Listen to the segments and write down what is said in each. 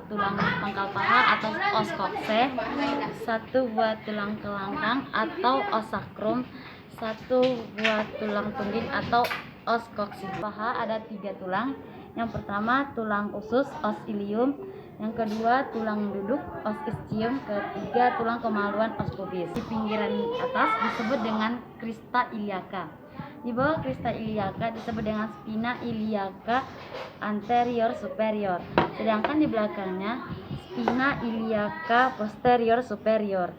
tulang pangkal paha atau os kokse, 1 buah tulang kelangkang atau os sakrum, 1 buah tulang tungging atau os koksi. Paha ada 3 tulang. Yang pertama tulang usus, os ilium. Yang kedua tulang duduk, os ischium. Ketiga tulang kemaluan, os pubis. Di pinggiran atas disebut dengan crista iliaca. Di bawah crista iliaca disebut dengan spina iliaca anterior superior. Sedangkan di belakangnya spina iliaca posterior superior.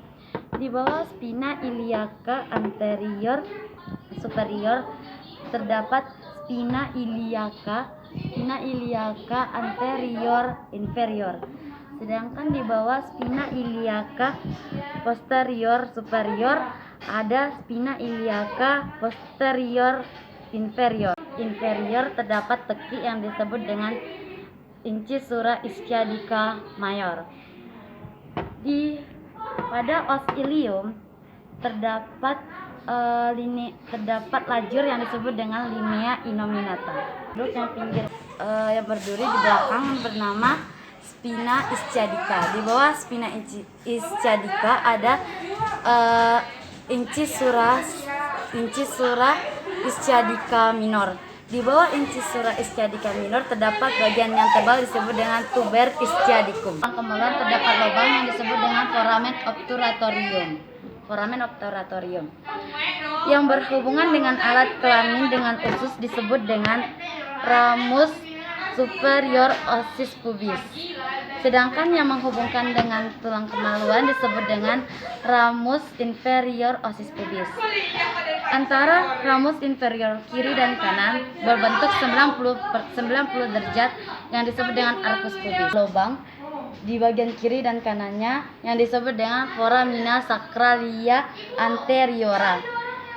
Di bawah spina iliaca anterior superior terdapat spina iliaca anterior inferior. Sedangkan di bawah spina iliaca posterior superior ada spina iliaca posterior inferior. Inferior terdapat teki yang disebut dengan incisura ischiadica mayor. Pada os ilium terdapat lajur yang disebut dengan linea innominata. Yang berduri di belakang bernama spina ischiadica. Di bawah spina ischiadica ada incisura ischiadica minor. Di bawah incisura ischiadica minor terdapat bagian yang tebal disebut dengan tuber ischiadicum. Kemudian terdapat lubang yang disebut dengan foramen obturatorium. Yang berhubungan dengan alat kelamin dengan usus disebut dengan ramus superior ossis pubis. Sedangkan yang menghubungkan dengan tulang kemaluan disebut dengan ramus inferior ossis pubis. Antara ramus inferior kiri dan kanan berbentuk 90 derajat yang disebut dengan arcus pubis. Lubang di bagian kiri dan kanannya yang disebut dengan foramina sacralia anteriora.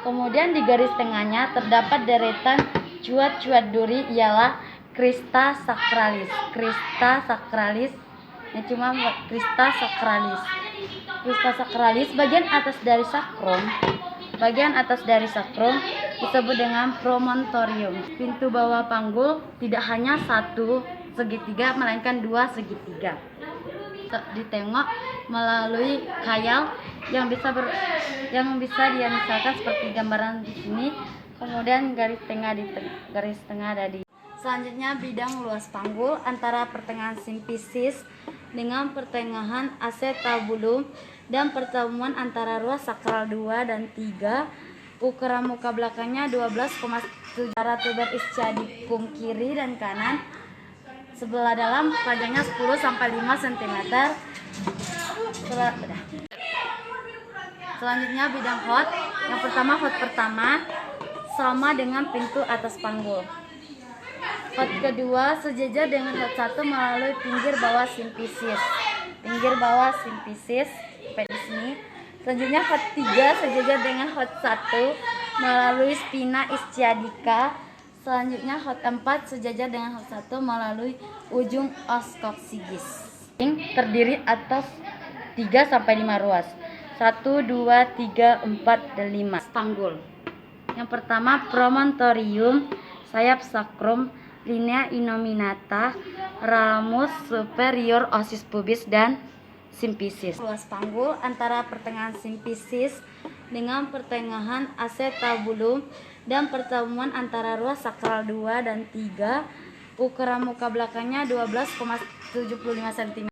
Kemudian di garis tengahnya terdapat deretan cuat-cuat duri ialah crista sacralis. Crista sacralis bagian atas dari sakrum disebut dengan promontorium. Pintu bawah panggul tidak hanya 1 segitiga melainkan 2 segitiga. Ditengok melalui khayal yang bisa misalkan seperti gambaran di sini. Kemudian garis tengah ada di. Selanjutnya bidang luas panggul antara pertengahan simfisis dengan pertengahan acetabulum dan pertemuan antara ruas sakral 2 dan 3. Ukuran muka belakangnya 12,7 tuber ischiadicum kiri dan kanan. Sebelah dalam panjangnya 10 sampai 5 cm. Selanjutnya bidang hot. Yang pertama hot pertama sama dengan pintu atas panggul. Hot kedua sejajar dengan hot 1 melalui pinggir bawah simfisis. Sampai di sini. Selanjutnya hot 3 sejajar dengan hot 1 melalui spina ischiadica. Selanjutnya hot 4 sejajar dengan hot 1 melalui ujung os coccygeus. Terdiri atas 3 sampai 5 ruas. 1, 2, 3, 4, dan 5 panggul. Yang pertama promontorium, sayap sakrum, linea innominata, ramus superior ossis pubis dan simfisis. Luas panggul antara pertengahan simfisis dengan pertengahan acetabulum dan pertemuan antara ruas sakral 2 dan 3. Ukuran muka belakangnya 12,75 cm.